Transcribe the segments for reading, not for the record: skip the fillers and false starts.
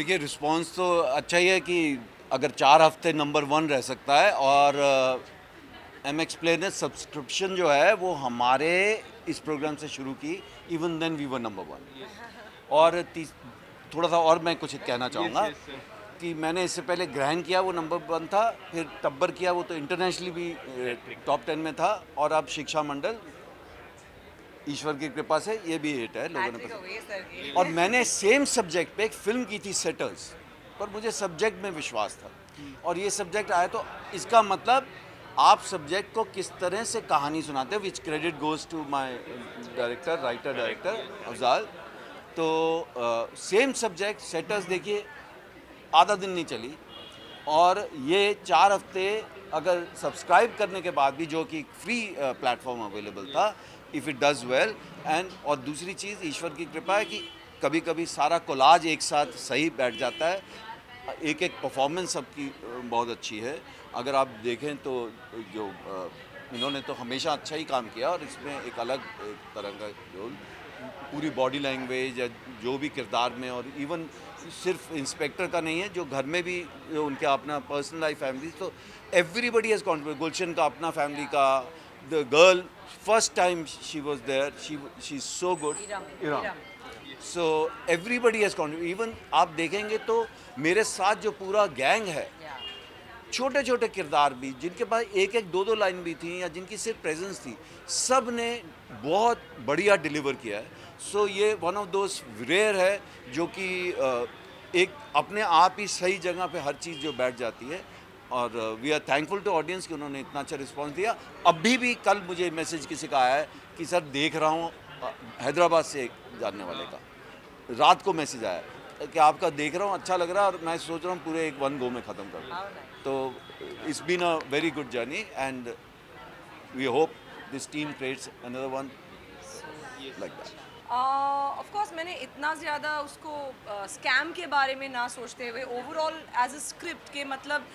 देखिए रिस्पांस तो अच्छा ही है कि अगर 4 हफ्ते नंबर 1 रह सकता है और एम एक्स प्ले ने सब्सक्रिप्शन जो है वो हमारे इस प्रोग्राम से शुरू की, even then we were number 1। और थोड़ा सा और मैं कुछ कहना चाहूँगा कि मैंने इससे पहले ग्रहण किया, वो नंबर 1 था, फिर टब्बर किया, वो तो इंटरनेशनली भी टॉप 10 में था, और अब शिक्षा मंडल ईश्वर की कृपा से ये भी हिट है, लोगों ने पसंद। और मैंने सेम सब्जेक्ट पे एक फिल्म की थी सेटर्स, पर मुझे सब्जेक्ट में विश्वास था, और ये सब्जेक्ट आया, तो इसका मतलब आप सब्जेक्ट को किस तरह से कहानी सुनाते हो, which credit goes to my director, director Afzal. तो सेम सब्जेक्ट सेटर्स देखिए, आधा दिन नहीं चली, और ये 4 हफ्ते अगर सब्सक्राइब करने के बाद भी, जो कि फ्री प्लेटफॉर्म अवेलेबल था, if it does well. And और दूसरी चीज़ ईश्वर की कृपा है कि कभी कभी सारा कोलाज एक साथ सही बैठ जाता है। एक एक परफॉर्मेंस सबकी बहुत अच्छी है। अगर आप देखें तो जो इन्होंने तो हमेशा अच्छा ही काम किया, और इसमें एक अलग एक तरह का रोल, पूरी बॉडी लैंग्वेज या जो भी किरदार में, और इवन सिर्फ इंस्पेक्टर का नहीं है, जो घर में भी जो उनके अपना पर्सनल लाइफ, फैमिली, तो एवरीबडी हैज़ कॉन्ट्रीब्यूट। गुलशन का अपना फैमिली का, the girl first time she was there, she is so good, Iram. So everybody has contribute. Even आप देखेंगे तो मेरे साथ जो पूरा गैंग है, छोटे छोटे किरदार भी, जिनके पास एक एक दो दो लाइन भी थी, या जिनकी सिर्फ प्रेजेंस थी, सब ने बहुत बढ़िया डिलीवर किया है। सो ये वन ऑफ दोस रेयर है जो कि एक अपने आप ही सही जगह पे हर चीज़ जो बैठ जाती है। और we are thankful to audience कि उन्होंने इतना अच्छा रिस्पांस दिया। अभी भी कल मुझे मैसेज किसी का आया है कि सर देख रहा हूँ, हैदराबाद से एक जानने वाले का रात को मैसेज आया कि आपका देख रहा हूँ, अच्छा लग रहा है, और मैं सोच रहा हूँ पूरे एक 1 गो में ख़त्म कर दूँ। तो it's been a very good journey, and we hope this team creates another one like that. Of course मैंने इतना ज़्यादा उसको स्कैम के बारे में ना सोचते हुए, ओवरऑल एज अ स्क्रिप्ट के मतलब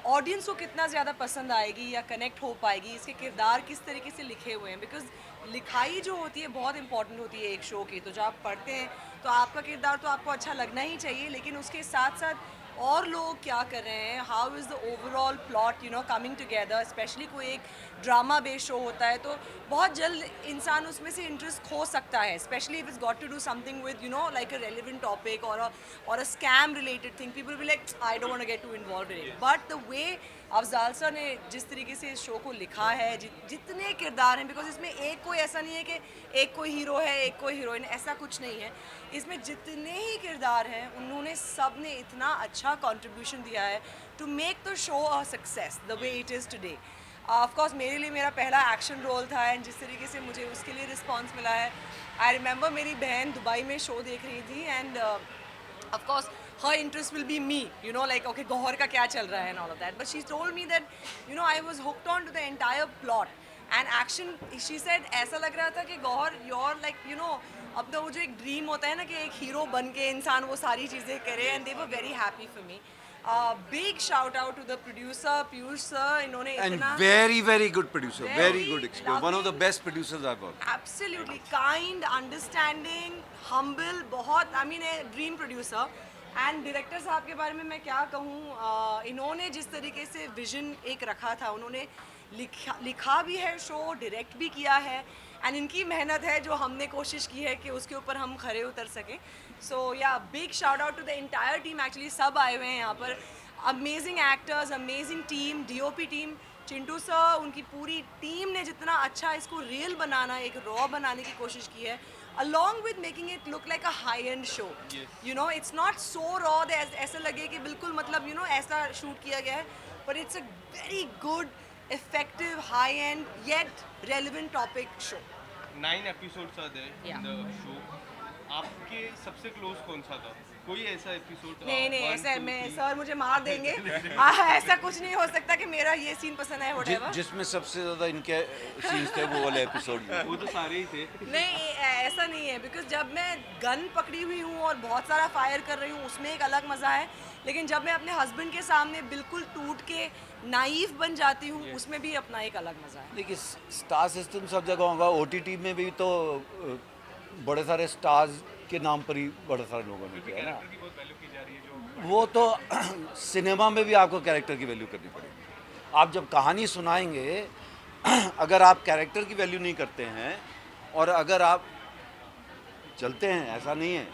ऑडियंस को कितना ज़्यादा पसंद आएगी या कनेक्ट हो पाएगी, इसके किरदार किस तरीके से लिखे हुए हैं, बिकॉज लिखाई जो होती है बहुत इंपॉर्टेंट होती है एक शो की। तो जब आप पढ़ते हैं तो आपका किरदार तो आपको अच्छा लगना ही चाहिए, लेकिन उसके साथ साथ और लोग क्या कर रहे हैं, how is the overall plot coming together. Specially कोई एक ड्रामा बेस्ड शो होता है तो बहुत जल्द इंसान उसमें से इंटरेस्ट खो सकता है, specially if it's got to do something with like a relevant topic और a scam related thing. People will like I don't want to get to involve in it, but the way Afzal sir ने जिस तरीके से इस show को लिखा है, जितने किरदार हैं, बिकॉज इसमें एक कोई ऐसा नहीं है कि एक कोई हीरो है एक कोई हीरोइन, ऐसा कुछ नहीं है। इसमें जितने ही किरदार हैं उन्होंने सब ने इतना अच्छा कंट्रीब्यूशन दिया है to make the show a success the way it is today. Of course मेरे लिए मेरा पहला एक्शन रोल था, एंड जिस तरीके से मुझे उसके लिए रिस्पांस मिला है, आई रिमेंबर मेरी बहन दुबई में शो देख रही थी, and of course her interest will be me, like okay Gauhar का क्या चल रहा है and all of that, but she told me that I was hooked on to the entire plot and action. she said ऐसा लग रहा था कि गौहर you're like अपना वो जो एक ड्रीम होता है ना कि एक हीरो बन के इंसान वो सारी चीज़ें करे, and they were very happy for me. Big shout out to the producer Piyush sir, इन्होंने And इतना very good producer, very very good experience, one of the loving, best producers I've worked. Absolutely kind, understanding, humble, बहुत I mean a dream producer. And director साहब के बारे में मैं क्या कहूँ, इन्होंने जिस तरीके से विजन एक रखा था, उन्होंने लिखा भी है शो, डायरेक्ट भी किया है, एंड इनकी मेहनत है जो हमने कोशिश की है कि उसके ऊपर हम खरे उतर सकें। So yeah big shout out to the entire team, actually सब आए हुए हैं यहाँ पर, amazing actors, amazing team, DOP team, Chintu sir, उनकी पूरी टीम ने जितना अच्छा इसको रियल बनाना, एक रॉ बनाने की कोशिश की है, along with making it look like a high end show. It's not so raw that ऐसा लगे कि बिल्कुल मतलब ऐसा शूट किया गया है, but it's a very good, effective, high end yet relevant topic show. 9 episodes are there in the show. आपके सबसे क्लोज कौन सा था? कोई ऐसा एपिसोड? नहीं ऐसा है, मैं सर मुझे मार देंगे। ऐसा कुछ नहीं हो सकता कि मेरा ये सीन पसंद है whatever। जिसमें सबसे ज़्यादा इनके सीन्स थे वो वाले एपिसोड में। वो तो सारे ही थे। नहीं ऐसा नहीं है, बिकॉज जब मैं गन पकड़ी हुई हूँ और बहुत सारा फायर कर रही हूँ उसमें एक अलग मज़ा है, लेकिन जब मैं अपने हस्बैंड के सामने बिल्कुल टूट के नाइफ बन जाती हूँ उसमें भी अपना एक अलग मज़ा है। देखिए स्टार सिस्टम सब जगह होगा, ओटीटी में भी तो बड़े सारे स्टार्स के नाम पर ही बड़े सारे लोगों ने किया है ना। वो तो सिनेमा में भी आपको कैरेक्टर की वैल्यू करनी पड़ेगी। आप जब कहानी सुनाएंगे अगर आप कैरेक्टर की वैल्यू नहीं करते हैं और अगर आप चलते हैं, ऐसा नहीं है,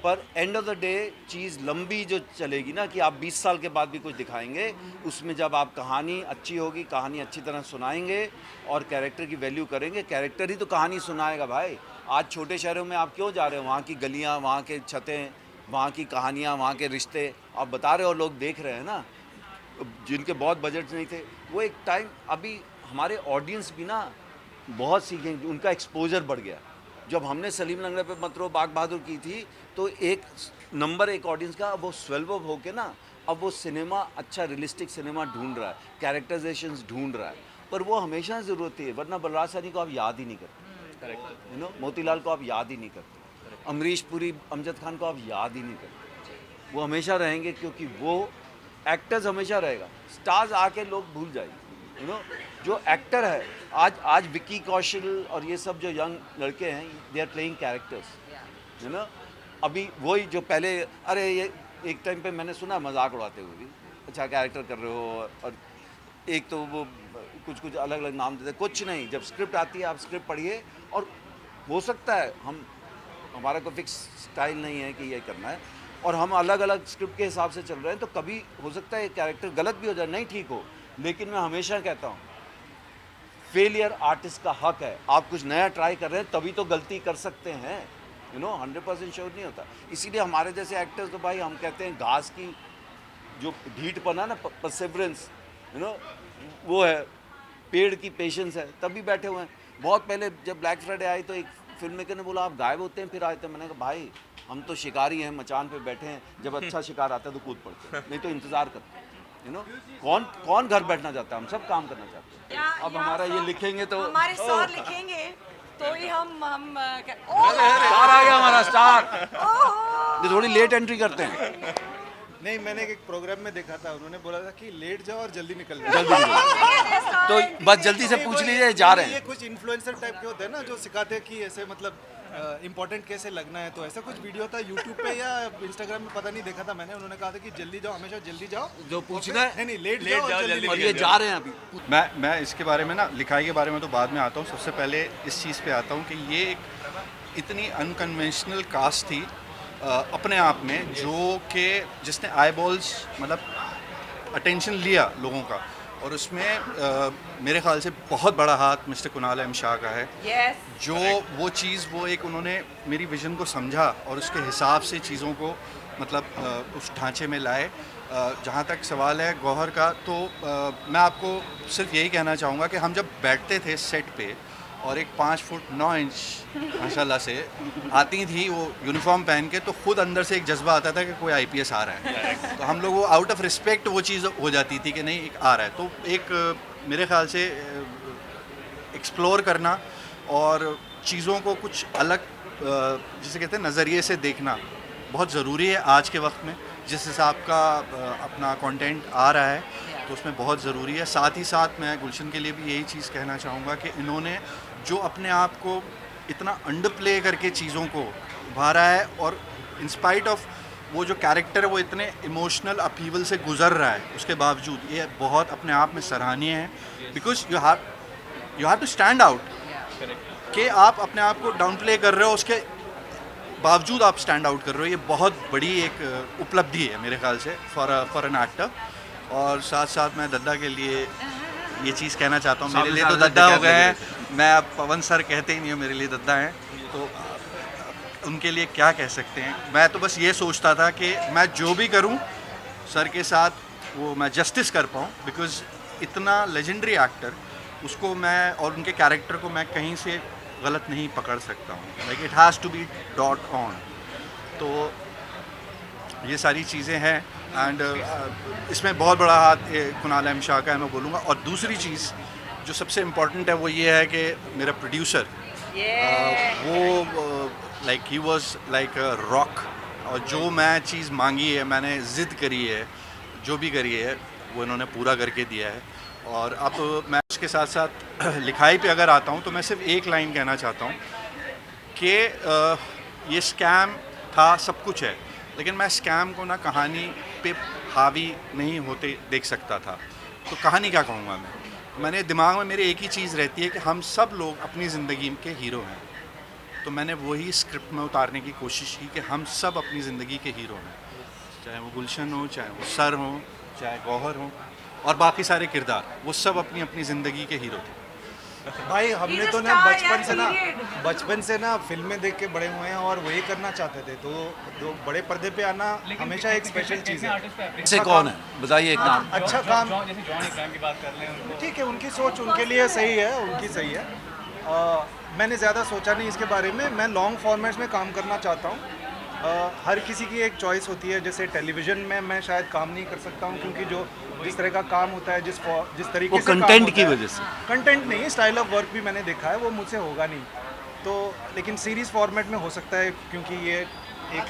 पर एंड ऑफ द डे चीज़ लंबी जो चलेगी ना कि आप 20 साल के बाद भी कुछ दिखाएंगे, उसमें जब आप कहानी अच्छी होगी, कहानी अच्छी तरह सुनाएंगे और कैरेक्टर की वैल्यू करेंगे, कैरेक्टर ही तो कहानी सुनाएगा भाई। आज छोटे शहरों में आप क्यों जा रहे हो? वहाँ की गलियाँ, वहाँ के छतें, वहाँ की कहानियाँ, वहाँ के रिश्ते आप बता रहे हो और लोग देख रहे हैं ना, जिनके बहुत बजट नहीं थे। वो एक टाइम, अभी हमारे ऑडियंस भी ना बहुत सीखेंगे, उनका एक्सपोजर बढ़ गया। जब हमने सलीम लंगड़े पे मतरो बाग बहादुर की थी तो एक नंबर एक ऑडियंस का, अब वो स्वेल्व अप होके ना अब वो सिनेमा अच्छा रियलिस्टिक सिनेमा ढूंढ रहा है, कैरेक्टराइजेशंस ढूंढ रहा है, पर वो हमेशा ज़रूरत है, वरना बलराज साहनी को आप याद ही नहीं करते, यू नो, मोतीलाल को आप याद ही नहीं करते, अमरीश पुरी, अमजद खान को आप याद ही नहीं करते। वो हमेशा रहेंगे क्योंकि वो एक्टर्स हमेशा रहेगा, स्टार्स आके लोग भूल जाएंगे, यू नो। जो एक्टर है आज विक्की कौशल और ये सब जो यंग लड़के हैं, they are playing characters, you know. अभी वही जो पहले, अरे ये एक टाइम पे मैंने सुना मजाक उड़ाते हुए भी, अच्छा कैरेक्टर कर रहे हो, और एक तो वो कुछ कुछ अलग अलग नाम देते, कुछ नहीं। जब स्क्रिप्ट आती है आप स्क्रिप्ट पढ़िए, और हो सकता है हमारा कोई फिक्स स्टाइल नहीं है कि ये करना है, और हम अलग अलग स्क्रिप्ट के हिसाब से चल रहे हैं, तो कभी हो सकता है कैरेक्टर गलत भी हो जाए, नहीं ठीक हो। लेकिन मैं हमेशा कहता हूँ फेलियर आर्टिस्ट का हक है। आप कुछ नया ट्राई कर रहे हैं तभी तो गलती कर सकते हैं, यू नो, 100% श्योर नहीं होता। इसीलिए हमारे जैसे एक्टर्स तो भाई हम कहते हैं घास की जो ढीठपना ना, परसेवरेंस, यू नो, वो है, पेड़ की पेशेंस है, तभी बैठे हुए हैं। बहुत पहले जब ब्लैक फ्राइडे आई तो एक फिल्म मेकर ने बोला आप गायब होते हैं फिर आए थे। मैंने कहा भाई हम तो शिकारी हैं, मचान पे बैठे हैं, जब अच्छा शिकार आता है तो कूद पड़ते हैं, नहीं तो इंतज़ार करते हैं, यू नो। कौन कौन घर बैठना चाहता है? हम सब काम करना चाहते हैं। अब हमारा ये लिखेंगे तो हमारे सर लिखेंगे तो ही हम स्टार आ गया हमारा स्टार। ये थोड़ी लेट एंट्री करते हैं। नहीं, मैंने एक प्रोग्राम में देखा था, उन्होंने बोला था कि लेट जाओ और जल्दी निकल जाओ। जल्दी निकलो। तो बस जल्दी से पूछ लीजिए जा रहे ये हैं। कुछ इन्फ्लुएंसर टाइप के होते हैं ना, जो सिखाते हैं कि ऐसे मतलब इम्पोर्टेंट कैसे लगना है, तो ऐसा कुछ वीडियो था यूट्यूब पे या इंस्टाग्राम में, पता नहीं, देखा था मैंने। उन्होंने कहा था कि जल्दी जाओ, हमेशा जल्दी जाओ, जो पूछना है नहीं लेट जाओ और जल्दी और निकल ये जाओ। जा रहे हैं अभी। मैं इसके बारे में ना, लिखाई के बारे में तो बाद में आता हूँ। सबसे पहले इस चीज़ पे आता हूँ कि ये एक इतनी अनकन्वेंशनल कास्ट थी अपने आप में, जो कि जिसने आई बॉल्स मतलब अटेंशन लिया लोगों का, और उसमें मेरे ख्याल से बहुत बड़ा हाथ मिस्टर कुणाल एम शाह का है। जो वो चीज़, वो एक उन्होंने मेरी विज़न को समझा और उसके हिसाब से चीज़ों को मतलब उस ढांचे में लाए। जहाँ तक सवाल है गौहर का, तो मैं आपको सिर्फ यही कहना चाहूँगा कि हम जब बैठते थे सेट पे और एक 5 फुट 9 इंच माशाल्लाह से आती थी वो यूनिफॉर्म पहन के, तो खुद अंदर से एक जज्बा आता था कि कोई आईपीएस आ रहा है। तो हम लोग वो आउट ऑफ रिस्पेक्ट वो चीज़ हो जाती थी कि नहीं एक आ रहा है। तो एक मेरे ख्याल से एक्सप्लोर करना और चीज़ों को कुछ अलग जिसे कहते हैं नज़रिए से देखना बहुत ज़रूरी है आज के वक्त में। जिस हिसाब का अपना कंटेंट आ रहा है तो उसमें बहुत ज़रूरी है। साथ ही साथ मैं गुलशन के लिए भी यही चीज़ कहना चाहूँगा कि इन्होंने जो अपने आप को इतना अंडर प्ले करके चीज़ों को उभारा है, और इंस्पाइट ऑफ वो जो कैरेक्टर है वो इतने इमोशनल अपीवल से गुज़र रहा है, उसके बावजूद ये बहुत अपने आप में सराहनीय है। Because you have to stand out, कि आप अपने आप को डाउन प्ले कर रहे हो, उसके बावजूद आप स्टैंड आउट कर रहे हो, ये बहुत बड़ी एक उपलब्धि है मेरे ख्याल से फॉर एन एक्टर। और साथ साथ मैं दद्दा के लिए ये चीज़ कहना चाहता हूँ, मेरे लिए तो दद्दा हो गए हैं, मैं अब पवन सर कहते ही नहीं हो, मेरे लिए दद्दा हैं, तो उनके लिए क्या कह सकते हैं। मैं तो बस ये सोचता था कि मैं जो भी करूँ सर के साथ वो मैं जस्टिस कर पाऊँ, बिकॉज़ इतना लेजेंडरी एक्टर, उसको मैं और उनके कैरेक्टर को मैं कहीं से गलत नहीं पकड़ सकता हूँ। Like it has to be dot on. तो ये सारी चीज़ें हैं, एंड इसमें बहुत बड़ा हाथ कुणाल एम शाह का है मैं बोलूँगा। और दूसरी चीज़ जो सबसे इम्पॉर्टेंट है वो ये है कि मेरा प्रोड्यूसर वो like he was like a rock, और जो मैं चीज़ मांगी है, मैंने ज़िद करी है, जो भी करी है वो इन्होंने पूरा करके दिया है। और अब मैं उसके साथ साथ लिखाई पे अगर आता हूँ तो मैं सिर्फ एक लाइन कहना चाहता हूँ कि ये स्कैम था, सब कुछ है, लेकिन मैं स्कैम को ना कहानी पे हावी नहीं होते देख सकता था। तो कहानी क्या कहूँगा मैंने दिमाग में मेरे एक ही चीज़ रहती है कि हम सब लोग अपनी ज़िंदगी के हीरो हैं। तो मैंने वही स्क्रिप्ट में उतारने की कोशिश की कि हम सब अपनी ज़िंदगी के हीरो हैं, चाहे वो गुलशन हो, चाहे वो सर हो, चाहे गौहर हो, और बाकी सारे किरदार, वो सब अपनी अपनी ज़िंदगी के हीरो थे। भाई हमने He's a तो ना star, बचपन से ना फिल्में देख के बड़े हुए हैं और वही करना चाहते थे, तो जो बड़े पर्दे पे आना हमेशा एक स्पेशल चीज़ है। से कौन है बताइए एक नाम। अच्छा काम, जैसे जॉन इब्राहिम की बात कर लें उनको, ठीक है, उनकी सोच उनके लिए सही है, उनकी सही है। मैंने ज़्यादा सोचा नहीं इसके बारे में। मैं लॉन्ग फॉर्मेट्स में काम करना चाहता हूँ। हर किसी की एक चॉइस होती है। जैसे टेलीविज़न में मैं शायद काम नहीं कर सकता हूँ, क्योंकि जो जिस तरह का काम होता है, जिस तरीके वो से काम कंटेंट होता की है, वजह से। कंटेंट नहीं, स्टाइल ऑफ वर्क भी मैंने देखा है, वो मुझसे होगा नहीं। तो लेकिन सीरीज़ फॉर्मेट में हो सकता है, क्योंकि ये एक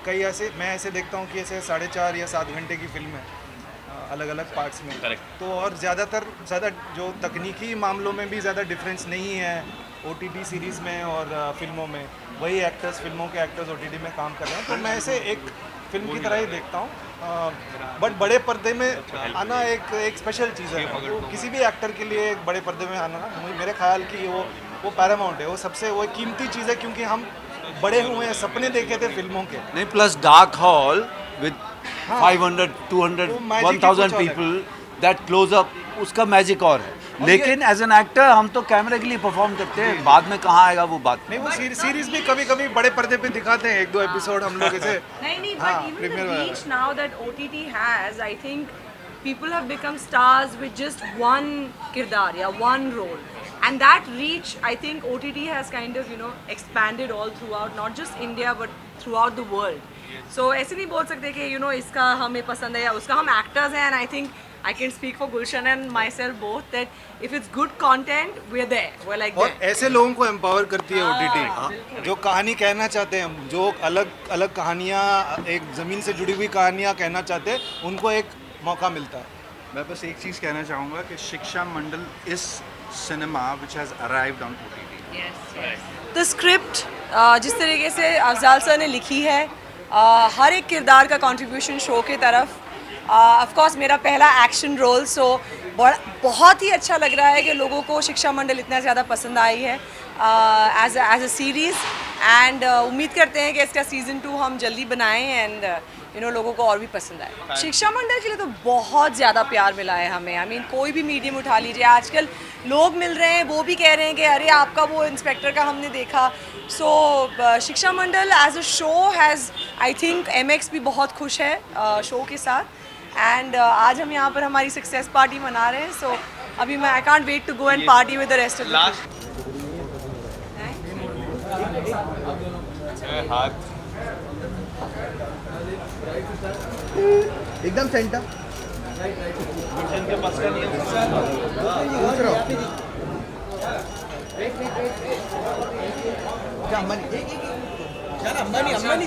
कई ऐसे मैं ऐसे देखता हूँ कि ऐसे 4.5 या 7 घंटे की फिल्म है, अलग अलग पार्ट्स में। तो और ज़्यादा जो तकनीकी मामलों में भी ज़्यादा डिफरेंस नहीं है OTT सीरीज़ में और फिल्मों में। वही एक्टर्स, फिल्मों के एक्टर्स OTT में काम कर रहे हैं, तो मैं इसे एक फिल्म की तरह ही देखता हूँ। बट बड़े पर्दे में आना एक स्पेशल चीज़ है। वो किसी भी एक्टर के लिए एक बड़े पर्दे में आना ना, मेरे ख्याल की वो पैरामाउंट है, वो सबसे वो कीमती चीज़ है, क्योंकि हम बड़े हुए हैं, सपने देखे थे फिल्मों के। नहीं, प्लस डार्क हॉल विद 500 200 वो magic ही 1000 कुछ अलग पीपल दैट क्लोज अप, उसका मैजिक और है। लेकिन एज एन एक्टर हम तो कैमरे के लिए परफॉर्म करते हैं, बाद में कहाँ आएगा वो बात। नहीं, वो सीरीज़ भी कभी कभी बड़े पर्दे पे दिखाते हैं, 1-2 एपिसोड हम लोग ऐसे। नहीं, हाँ, but even premier the वाला। reach now that OTT has, I think people have become stars with just one kirdar, yeah, one role. And that reach, I think OTT has kind of, expanded all throughout, not just India, but throughout the world. So ऐसे नहीं बोल सकते कि, इसका हमें पसंद है या उसका। हम actors हैं, and I think I can speak for Gulshan and myself both that if it's good content, we're there. We're like और there. ऐसे लोगों को एम्पावर करती है OTT, जो कहानी कहना चाहते हैं, जो अलग अलग कहानियाँ, एक ज़मीन से जुड़ी हुई कहानियाँ कहना चाहते हैं, उनको एक मौका मिलता है। मैं बस एक चीज़ कहना चाहूँगा कि शिक्षा मंडल इस cinema which has arrived on OTT। The script जिस तरीके से अफजाल सर ने लिखी है, हर एक किरदार का कंट्रीब्यूशन शो की तरफ। ऑफ कोर्स मेरा पहला एक्शन रोल, सो बहुत ही अच्छा लग रहा है कि लोगों को शिक्षा मंडल इतना ज़्यादा पसंद आई है एज अ सीरीज़। एंड उम्मीद करते हैं कि इसका सीज़न 2 हम जल्दी बनाएं एंड लोगों को और भी पसंद आए। शिक्षा मंडल के लिए तो बहुत ज़्यादा प्यार मिला है हमें। आई मीन कोई भी मीडियम उठा लीजिए, आजकल लोग मिल रहे हैं, वो भी कह रहे हैं कि अरे आपका वो इंस्पेक्टर का हमने देखा। So Shiksha Mandal as a show has, I think MX भी बहुत खुश है शो के साथ। एंड आज हम यहाँ पर हमारी सक्सेस पार्टी मना रहे हैं। सो अभी मैं I can't wait to go and party with the rest of the last हाथ एकदम सेंटर गुलशन के पास का नहीं है। पूछ रहा हूँ क्या अंबानी